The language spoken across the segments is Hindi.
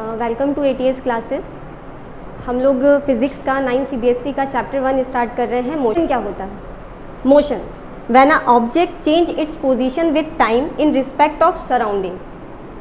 Welcome to ATS classes. हम लोग फिज़िक्स का 9 CBSE का चैप्टर 1 स्टार्ट कर रहे हैं। मोशन क्या होता है? Motion when a object change its position with time in respect of surrounding.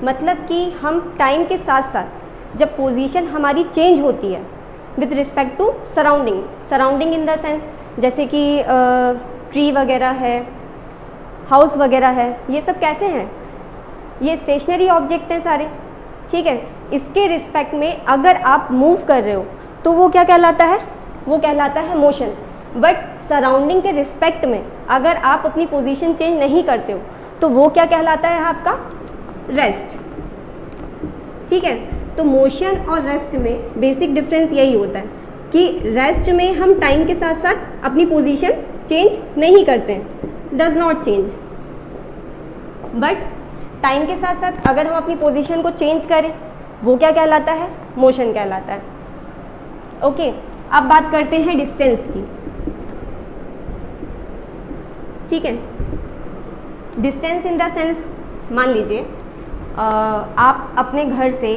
मतलब कि हम टाइम के साथ साथ जब पोजीशन हमारी चेंज होती है with respect to surrounding, surrounding in the sense जैसे कि ट्री वगैरह है, हाउस वगैरह है, ये सब कैसे हैं? ये स्टेशनरी ऑब्जेक्ट हैं सारे, ठीक है। इसके रिस्पेक्ट में अगर आप मूव कर रहे हो तो वो क्या कहलाता है? वो कहलाता है मोशन। बट सराउंडिंग के रिस्पेक्ट में अगर आप अपनी पोजीशन चेंज नहीं करते हो तो वो क्या कहलाता है आपका? रेस्ट, ठीक है। तो मोशन और रेस्ट में बेसिक डिफरेंस यही होता है कि रेस्ट में हम टाइम के साथ साथ अपनी पोजीशन चेंज नहीं करते हैं, does not change. But time के साथ साथ अगर हम अपनी पोजीशन को चेंज करें वो क्या कहलाता है? मोशन कहलाता है। ओके, अब बात करते हैं डिस्टेंस की, ठीक है। डिस्टेंस इन द सेंस, मान लीजिए आप अपने घर से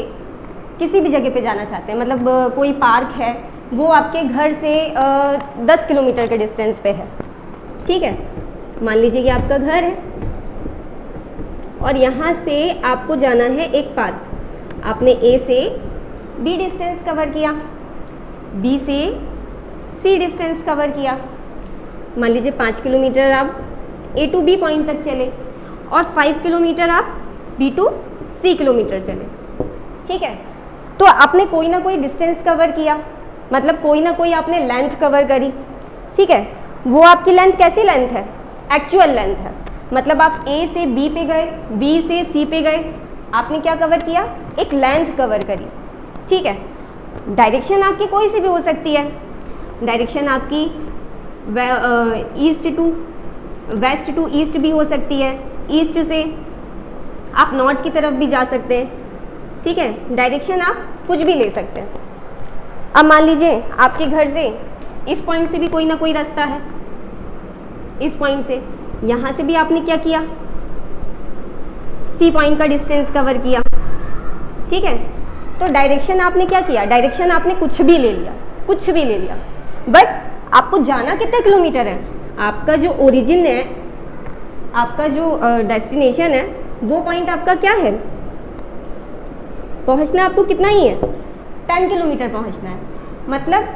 किसी भी जगह पे जाना चाहते हैं, मतलब कोई पार्क है वो आपके घर से 10 किलोमीटर के डिस्टेंस पे है, ठीक है। मान लीजिए कि आपका घर है और यहाँ से आपको जाना है एक पार्क। आपने A से B डिस्टेंस कवर किया, B से C डिस्टेंस कवर किया। मान लीजिए 5 किलोमीटर आप A to B पॉइंट तक चले और 5 किलोमीटर आप B to C किलोमीटर चले, ठीक है। तो आपने कोई ना कोई डिस्टेंस कवर किया, मतलब कोई ना कोई आपने लेंथ कवर करी, ठीक है। वो आपकी लेंथ कैसी लेंथ है? एक्चुअल लेंथ है। मतलब आप A से B पे गए, B से C पे गए, आपने क्या कवर किया? एक लेंथ कवर करी, ठीक है। डायरेक्शन आपकी कोई सी भी हो सकती है। डायरेक्शन आपकी east to west to east भी हो सकती है, ईस्ट से आप नॉर्थ की तरफ भी जा सकते हैं, ठीक है। डायरेक्शन आप कुछ भी ले सकते हैं। अब मान लीजिए आपके घर से इस पॉइंट से भी कोई ना कोई रास्ता है, इस पॉइंट से, यहाँ से भी आपने क्या किया? C पॉइंट का डिस्टेंस कवर किया, ठीक है। तो डायरेक्शन आपने क्या किया? डायरेक्शन आपने कुछ भी ले लिया, कुछ भी ले लिया। बट आपको जाना कितने किलोमीटर है? आपका जो ओरिजिन है, आपका जो डेस्टिनेशन है, वो पॉइंट आपका क्या है? पहुंचना आपको कितना ही है? 10 किलोमीटर पहुंचना है। मतलब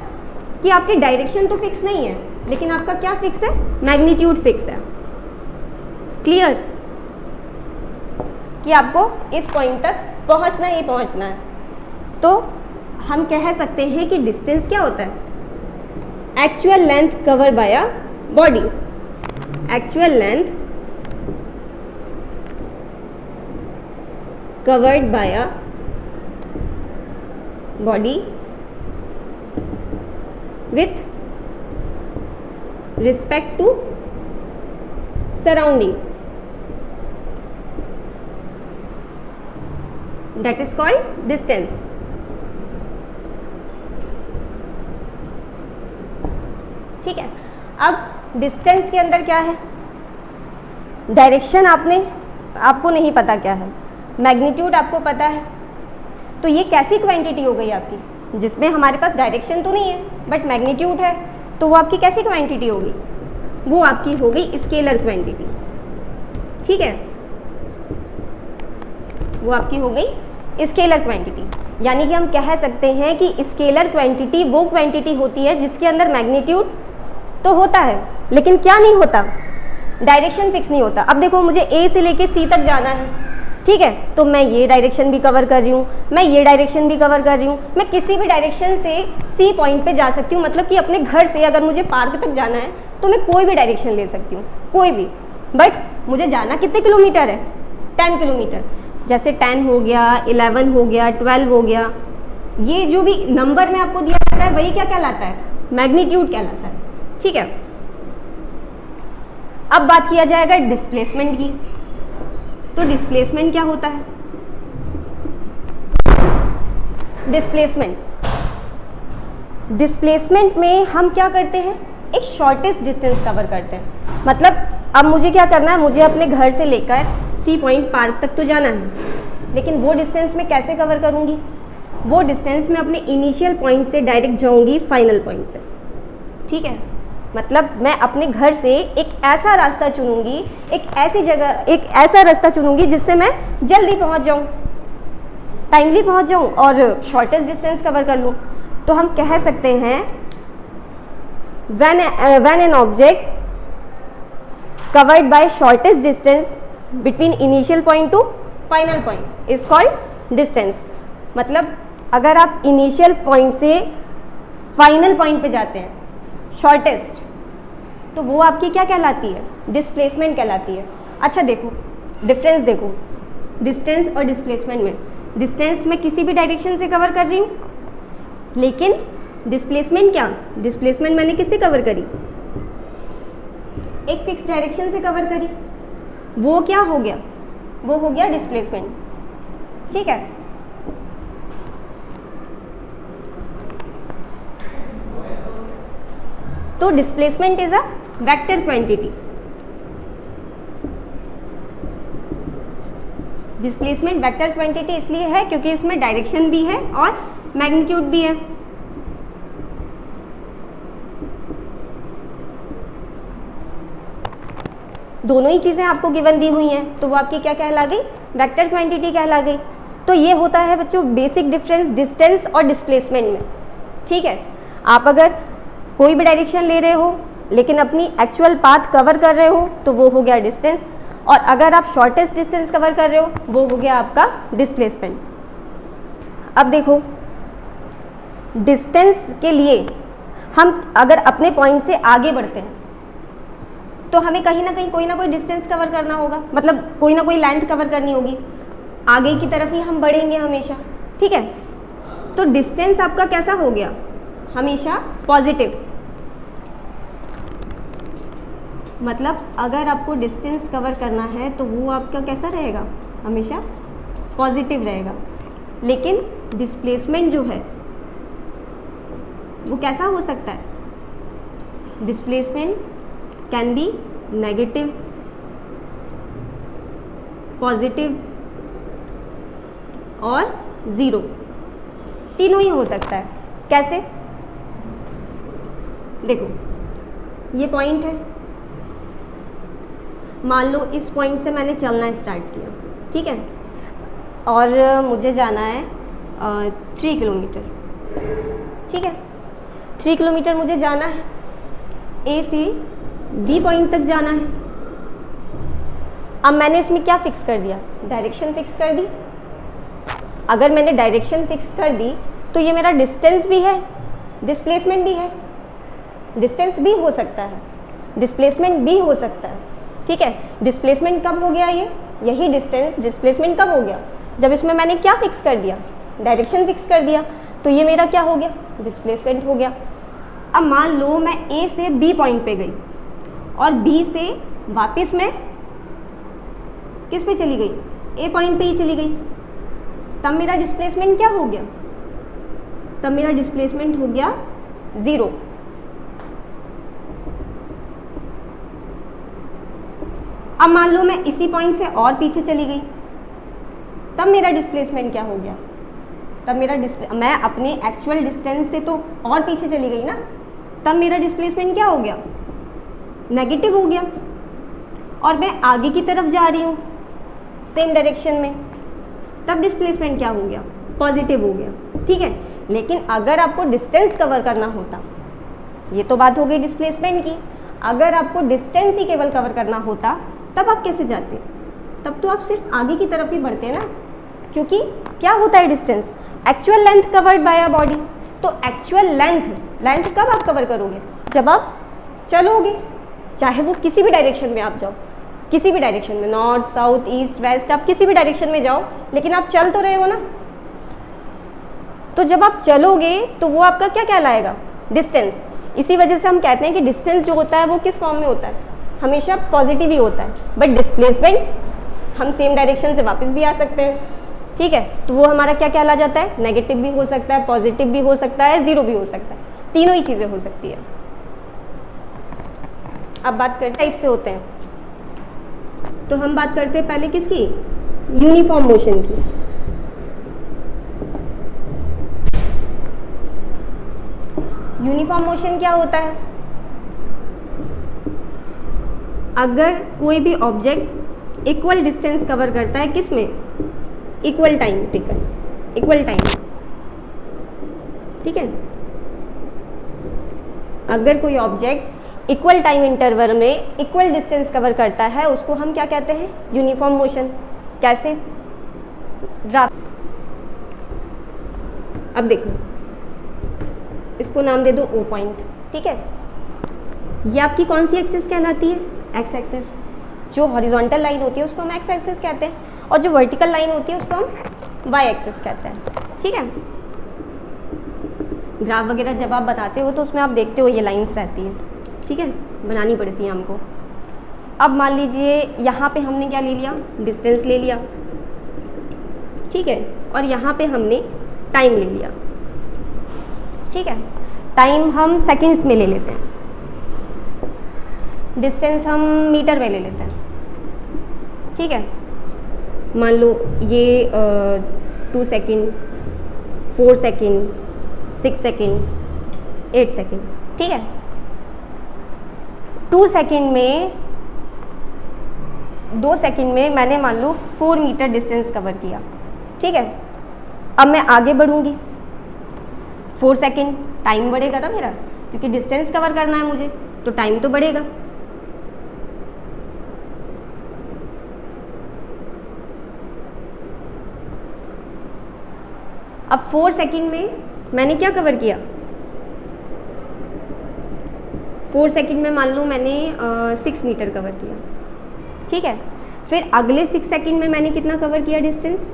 कि आपकी डायरेक्शन तो फिक्स नहीं है, लेकिन आपका क्या फिक्स है? मैग्नीट्यूड फिक्स है। क्लियर? कि आपको इस पॉइंट तक पहुंचना ही पहुंचना है। तो हम कह सकते हैं कि डिस्टेंस क्या होता है? Actual length cover by a body. Actual length covered by a body with respect to surrounding, that is called distance, ठीक है। अब डिस्टेंस के अंदर क्या है? डायरेक्शन आपको नहीं पता क्या है, मैग्नीट्यूड आपको पता है। तो ये कैसी क्वांटिटी हो गई आपकी? जिसमें हमारे पास डायरेक्शन तो नहीं है बट मैग्नीट्यूड है, तो वो आपकी कैसी क्वांटिटी होगी? वो आपकी हो गई स्केलर क्वांटिटी, ठीक है। वो आपकी हो गई स्केलर क्वांटिटी। यानी कि हम कह सकते हैं कि स्केलर क्वांटिटी वो क्वांटिटी होती है जिसके अंदर मैग्नीट्यूड तो होता है लेकिन क्या नहीं होता? डायरेक्शन फिक्स नहीं होता। अब देखो, मुझे A से लेके C तक जाना है, ठीक है। तो मैं ये डायरेक्शन भी कवर कर रही हूँ, मैं ये डायरेक्शन भी कवर कर रही हूँ, मैं किसी भी डायरेक्शन से C पॉइंट पे जा सकती हूँ। मतलब कि अपने घर से अगर मुझे पार्क तक जाना है तो मैं कोई भी डायरेक्शन ले सकती हूँ, कोई भी। बट मुझे जाना कितने किलोमीटर है? 10 किलोमीटर। जैसे 10 हो गया, 11 हो गया, 12 हो गया, ये जो भी नंबर में आपको दिया जाता है वही क्या कहलाता है? मैग्नीट्यूड कहलाता है, ठीक है। अब बात किया जाएगा डिस्प्लेसमेंट की। तो डिस्प्लेसमेंट क्या होता है? डिस्प्लेसमेंट में हम क्या करते हैं? एक शॉर्टेस्ट डिस्टेंस कवर करते हैं। मतलब अब मुझे क्या करना है? मुझे अपने घर से लेकर C पॉइंट पार्क तक तो जाना है, लेकिन वो डिस्टेंस मैं कैसे कवर करूँगी? वो डिस्टेंस मैं अपने इनिशियल पॉइंट से डायरेक्ट जाऊंगी फाइनल पॉइंट पे, ठीक है। मतलब मैं अपने घर से एक ऐसा रास्ता चुनूंगी, एक ऐसी जगह, एक ऐसा रास्ता चुनूंगी जिससे मैं जल्दी पहुंच जाऊं, टाइमली पहुंच जाऊं और शॉर्टेस्ट डिस्टेंस कवर कर लूं। तो हम कह सकते हैं when an object covered by shortest distance between initial point to final point is called distance। मतलब अगर आप इनिशियल पॉइंट से फाइनल पॉइंट पे जाते हैं शॉर्टेस्ट, तो वो आपकी क्या कहलाती है? डिस्प्लेसमेंट कहलाती है। अच्छा देखो डिफरेंस, देखो डिस्टेंस और डिस्प्लेसमेंट में, डिस्टेंस मैं किसी भी डायरेक्शन से कवर कर रही हूँ, लेकिन डिस्प्लेसमेंट क्या? डिस्प्लेसमेंट मैंने किससे कवर करी? एक फिक्स डायरेक्शन से कवर करी, वो क्या हो गया? वो हो गया डिस्प्लेसमेंट, ठीक है। तो displacement is a vector quantity. Displacement vector quantity इसलिए है क्योंकि इसमें डायरेक्शन भी है और मैग्नीट्यूड भी है। दोनों ही चीज़ें आपको गिवन दी हुई हैं, तो वो आपकी क्या कहला गई? वेक्टर क्वांटिटी कहला गई। तो ये होता है बच्चों बेसिक डिफरेंस डिस्टेंस और डिस्प्लेसमेंट में, ठीक है। आप अगर कोई भी डायरेक्शन ले रहे हो लेकिन अपनी एक्चुअल पाथ कवर कर रहे हो तो वो हो गया डिस्टेंस, और अगर आप शॉर्टेस्ट डिस्टेंस कवर कर रहे हो वो हो गया आपका डिस्प्लेसमेंट। अब देखो डिस्टेंस के लिए हम अगर अपने पॉइंट से आगे बढ़ते हैं तो हमें कहीं ना कहीं कोई ना कोई डिस्टेंस कवर करना होगा, मतलब कोई ना कोई लेंथ कवर करनी होगी, आगे की तरफ ही हम बढ़ेंगे हमेशा, ठीक है। तो डिस्टेंस आपका कैसा हो गया? हमेशा पॉजिटिव। मतलब अगर आपको डिस्टेंस कवर करना है तो वो आपका कैसा रहेगा? हमेशा पॉजिटिव रहेगा। लेकिन डिस्प्लेसमेंट जो है वो कैसा हो सकता है? Displacement can be negative, positive और ज़ीरो, तीनों ही हो सकता है। कैसे? देखो ये पॉइंट है, मान लो इस पॉइंट से मैंने चलना स्टार्ट किया, ठीक है, और मुझे जाना है 3 किलोमीटर, ठीक है। 3 किलोमीटर मुझे जाना है, ए से बी पॉइंट तक जाना है। अब मैंने इसमें क्या फिक्स कर दिया? डायरेक्शन फिक्स कर दी। अगर मैंने डायरेक्शन फिक्स कर दी तो ये मेरा डिस्टेंस भी है, डिस्प्लेसमेंट भी है। डिस्टेंस भी हो सकता है, डिस्प्लेसमेंट भी हो सकता है, ठीक है। डिस्प्लेसमेंट कब हो गया? यही डिस्टेंस डिस्प्लेसमेंट कब हो गया? जब इसमें मैंने क्या फिक्स कर दिया? डायरेक्शन फिक्स कर दिया। तो ये मेरा क्या हो गया? डिस्प्लेसमेंट हो गया। अब मान लो मैं ए से बी पॉइंट पे गई और बी से वापस मैं किस पे चली गई? ए पॉइंट पे ही चली गई। तब मेरा डिस्प्लेसमेंट क्या हो गया? तब मेरा डिस्प्लेसमेंट हो गया 0। अब मान लो मैं इसी पॉइंट से और पीछे चली गई, तब मेरा डिस्प्लेसमेंट क्या हो गया? तब मेरा मैं अपने एक्चुअल डिस्टेंस से तो और पीछे चली गई ना, तब मेरा डिस्प्लेसमेंट क्या हो गया? नेगेटिव हो गया। और मैं आगे की तरफ जा रही हूँ सेम डायरेक्शन में, तब डिस्प्लेसमेंट क्या हो गया? पॉजिटिव हो गया, ठीक है। लेकिन अगर आपको डिस्टेंस कवर करना होता, ये तो बात हो गई डिस्प्लेसमेंट की, अगर आपको डिस्टेंस ही केवल कवर करना होता तब आप कैसे जाते? तब तो आप सिर्फ आगे की तरफ ही बढ़ते ना, क्योंकि क्या होता है distance? Actual length covered by a body. तो एक्चुअल लेंथ कब आप कवर करोगे? जब आप चलोगे, चाहे वो किसी भी डायरेक्शन में आप जाओ, किसी भी डायरेक्शन में, नॉर्थ साउथ ईस्ट वेस्ट, आप किसी भी डायरेक्शन में जाओ, लेकिन आप चल तो रहे हो ना। तो जब आप चलोगे तो वो आपका क्या कहलाएगा? डिस्टेंस। इसी वजह से हम कहते हैं कि डिस्टेंस जो होता है वो किस फॉर्म में होता है? हमेशा पॉजिटिव ही होता है। बट डिस्प्लेसमेंट हम सेम डायरेक्शन से वापस भी आ सकते हैं, ठीक है। तो वो हमारा क्या कहला जाता है? नेगेटिव भी हो सकता है, पॉजिटिव भी हो सकता है, 0 भी हो सकता है, तीनों ही चीज़ें हो सकती है। अब बात करते टाइप से होते हैं, तो हम बात करते हैं पहले किसकी? यूनिफॉर्म मोशन की। यूनिफॉर्म मोशन क्या होता है? अगर कोई भी ऑब्जेक्ट इक्वल डिस्टेंस कवर करता है, किस में? इक्वल टाइम, ठीक है, इक्वल टाइम, ठीक है। अगर कोई ऑब्जेक्ट इक्वल टाइम इंटरवल में इक्वल डिस्टेंस कवर करता है, उसको हम क्या कहते हैं? Uniform motion. कैसे? ग्राफ। अब देखो, इसको नाम दे दो O पॉइंट, ठीक है। ये आपकी कौन सी एक्सिस कहलाती है? X axis. जो हॉरिजॉन्टल लाइन होती है उसको हम एक्स एक्सिस कहते हैं, और जो वर्टिकल लाइन होती है उसको हम वाई एक्सिस कहते हैं, ठीक है। ग्राफ वगैरह जब आप बताते हो तो उसमें आप देखते हो ये लाइंस रहती हैं, ठीक है, बनानी पड़ती है हमको। अब मान लीजिए यहाँ पे हमने क्या ले लिया? डिस्टेंस ले लिया, ठीक है, और यहाँ पे हमने टाइम ले लिया, ठीक है। टाइम हम सेकंड्स में ले लेते हैं, डिस्टेंस हम मीटर में ले लेते हैं, ठीक है। मान लो ये 2 सेकेंड, 4 सेकेंड, 6 सेकेंड, 8 सेकेंड, ठीक है। 2 सेकेंड में, 2 सेकेंड में मैंने मान लो 4 मीटर डिस्टेंस कवर किया, ठीक है। अब मैं आगे बढ़ूंगी, 4 सेकेंड, टाइम बढ़ेगा ना मेरा, क्योंकि डिस्टेंस कवर करना है मुझे, तो टाइम तो बढ़ेगा। अब 4 सेकेंड में मैंने क्या कवर किया? 4 सेकेंड में मान लो मैंने 6 मीटर कवर किया, ठीक है। फिर अगले 6 सेकेंड में मैंने कितना कवर किया डिस्टेंस?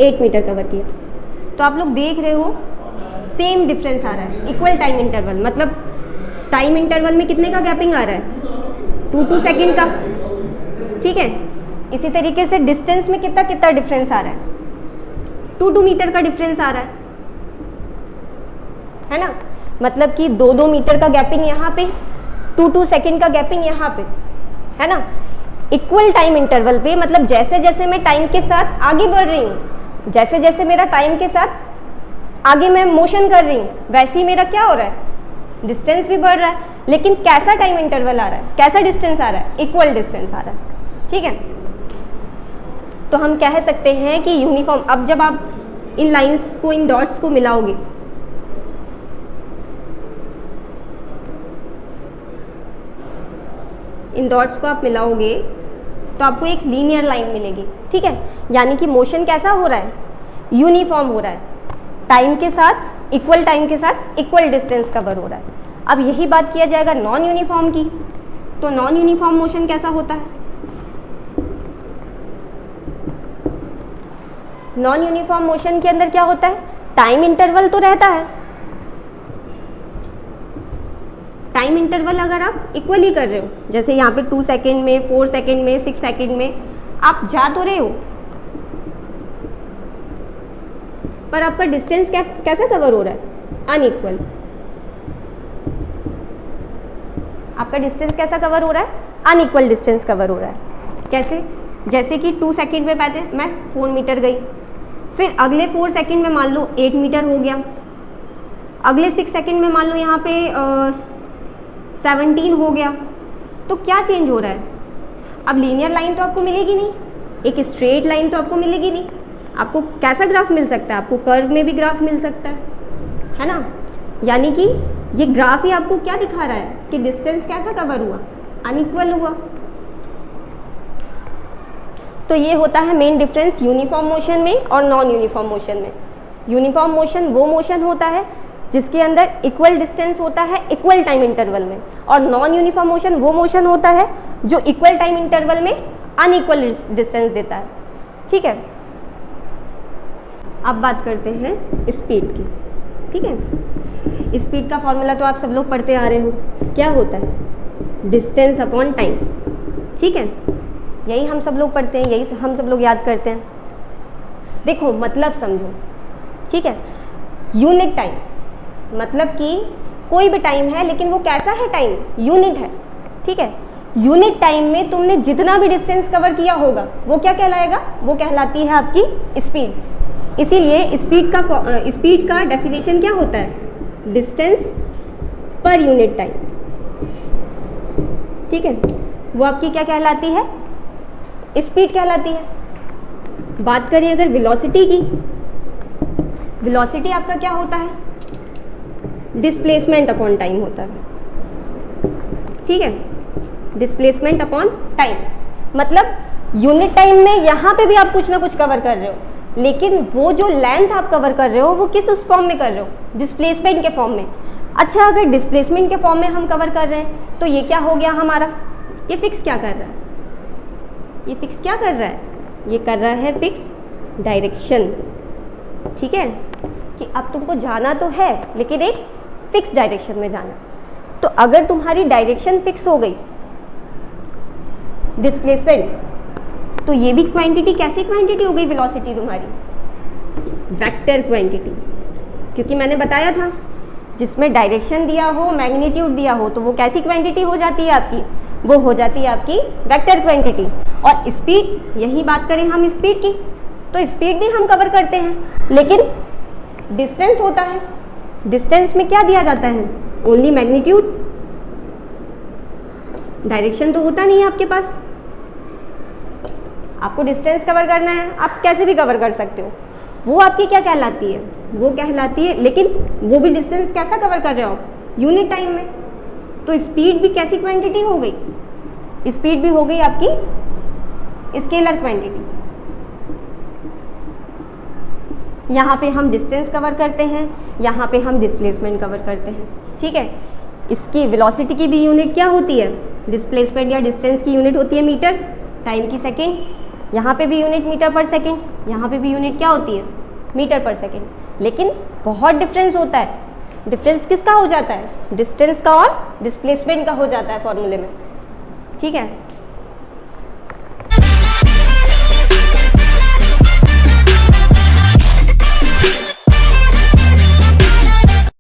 8 मीटर कवर किया। तो आप लोग देख रहे हो सेम डिफरेंस आ रहा है, इक्वल टाइम इंटरवल, मतलब टाइम इंटरवल में कितने का गैपिंग आ रहा है? 2 सेकेंड का, ठीक है। इसी तरीके से डिस्टेंस में कितना कितना डिफरेंस आ रहा है? 2 मीटर का डिफरेंस आ रहा है ना। मतलब कि 2 मीटर का गैपिंग यहाँ पे, 2 सेकेंड का गैपिंग यहाँ पे, है ना। इक्वल टाइम इंटरवल पे, मतलब जैसे जैसे मैं टाइम के साथ आगे बढ़ रही हूँ, जैसे जैसे मेरा टाइम के साथ आगे मैं मोशन कर रही हूँ, वैसे ही मेरा क्या हो रहा है? डिस्टेंस भी बढ़ रहा है। लेकिन कैसा टाइम इंटरवल आ रहा है, कैसा डिस्टेंस आ रहा है? इक्वल डिस्टेंस आ रहा है, ठीक है। तो हम कह सकते हैं कि यूनिफॉर्म। अब जब आप इन लाइंस को, इन डॉट्स को मिलाओगे, इन डॉट्स को आप मिलाओगे तो आपको एक लीनियर लाइन मिलेगी, ठीक है। यानी कि मोशन कैसा हो रहा है? यूनिफॉर्म हो रहा है, टाइम के साथ, इक्वल टाइम के साथ इक्वल डिस्टेंस कवर हो रहा है। अब यही बात किया जाएगा नॉन यूनिफॉर्म की, तो नॉन यूनिफॉर्म मोशन कैसा होता है? नॉन यूनिफॉर्म मोशन के अंदर क्या होता है? टाइम इंटरवल तो रहता है, टाइम इंटरवल अगर आप इक्वली कर रहे हो, जैसे यहाँ पे 2 सेकेंड में, 4 सेकेंड में, 6 सेकेंड में आप जा तो रहे हो, पर आपका डिस्टेंस कैसा कवर हो रहा है? अनइक्वल। आपका डिस्टेंस कैसा कवर हो रहा है? अनइक्वल डिस्टेंस कवर हो रहा है। कैसे? जैसे कि 2 सेकेंड में मैं 4 मीटर गई, फिर अगले 4 सेकेंड में मान लो 8 मीटर हो गया, अगले 6 सेकेंड में मान लो यहाँ पे 17 हो गया। तो क्या चेंज हो रहा है? अब लीनियर लाइन तो आपको मिलेगी नहीं, एक स्ट्रेट लाइन तो आपको मिलेगी नहीं। आपको कैसा ग्राफ मिल सकता है? आपको कर्व में भी ग्राफ मिल सकता है ना। यानी कि ये ग्राफ ही आपको क्या दिखा रहा है कि डिस्टेंस कैसा कवर हुआ? अनइक्वल हुआ। तो ये होता है मेन डिफरेंस यूनिफॉर्म मोशन में और नॉन यूनिफॉर्म मोशन में। यूनिफॉर्म मोशन वो मोशन होता है जिसके अंदर इक्वल डिस्टेंस होता है इक्वल टाइम इंटरवल में, और नॉन यूनिफॉर्म मोशन वो मोशन होता है जो इक्वल टाइम इंटरवल में अनइक्वल डिस्टेंस देता है, ठीक है। अब बात करते हैं स्पीड की, ठीक है। स्पीड का फॉर्मूला तो आप सब लोग पढ़ते आ रहे हो, क्या होता है? डिस्टेंस अपॉन टाइम, ठीक है। यही हम सब लोग पढ़ते हैं, यही हम सब लोग याद करते हैं। देखो मतलब समझो, ठीक है। यूनिट टाइम मतलब कि कोई भी टाइम है, लेकिन वो कैसा है टाइम? यूनिट है, ठीक है। यूनिट टाइम में तुमने जितना भी डिस्टेंस कवर किया होगा वो क्या कहलाएगा? वो कहलाती है आपकी स्पीड। इसीलिए स्पीड का डेफिनेशन क्या होता है? Distance per unit time. ठीक है, वो आपकी क्या कहलाती है? स्पीड कहलाती है। बात करें अगर वेलोसिटी की, वेलोसिटी आपका क्या होता है? डिस्प्लेसमेंट अपॉन टाइम होता है। ठीक है, डिस्प्लेसमेंट अपॉन टाइम, मतलब यूनिट टाइम में यहाँ पे भी आप कुछ ना कुछ कवर कर रहे हो, लेकिन वो जो लेंथ आप कवर कर रहे हो वो किस उस फॉर्म में कर रहे हो? डिस्प्लेसमेंट के फॉर्म में। अच्छा, अगर डिस्प्लेसमेंट के फॉर्म में हम कवर कर रहे हैं तो ये क्या हो गया हमारा? ये फिक्स क्या कर रहा है? ये फिक्स क्या कर रहा है? ये कर रहा है फिक्स डायरेक्शन। ठीक है, कि अब तुमको जाना तो है लेकिन एक फिक्स डायरेक्शन में जाना। तो अगर तुम्हारी डायरेक्शन फिक्स हो गई, डिस्प्लेसमेंट, तो ये भी क्वांटिटी कैसी क्वांटिटी हो गई? वेलोसिटी तुम्हारी वेक्टर क्वांटिटी, क्योंकि मैंने बताया था जिसमें डायरेक्शन दिया हो, मैग्नीट्यूड दिया हो, तो वो कैसी क्वांटिटी हो जाती है आपकी? वो हो जाती है आपकी वेक्टर क्वांटिटी। और स्पीड, यही बात करें हम स्पीड की, तो स्पीड भी हम कवर करते हैं, लेकिन डिस्टेंस होता है। डिस्टेंस में क्या दिया जाता है? ओनली मैग्नीट्यूड, डायरेक्शन तो होता नहीं है आपके पास। आपको डिस्टेंस कवर करना है, आप कैसे भी कवर कर सकते हो, वो आपकी क्या कहलाती है? वो कहलाती है, लेकिन वो भी डिस्टेंस कैसा कवर कर रहे हो आप? यूनिट टाइम में। तो स्पीड भी कैसी क्वांटिटी हो गई? स्पीड भी हो गई आपकी स्केलर क्वांटिटी। यहाँ पे हम डिस्टेंस कवर करते हैं, यहाँ पे हम डिस्प्लेसमेंट कवर करते हैं। ठीक है, इसकी वेलोसिटी की भी यूनिट क्या होती है? डिस्प्लेसमेंट या डिस्टेंस की यूनिट होती है मीटर, टाइम की सेकेंड। यहाँ पे भी यूनिट मीटर पर सेकेंड, यहाँ पे भी यूनिट क्या होती है? मीटर पर सेकेंड। लेकिन बहुत डिफरेंस होता है। डिफरेंस किसका हो जाता है? डिस्टेंस का और डिस्प्लेसमेंट का हो जाता है फॉर्मूले में। ठीक है,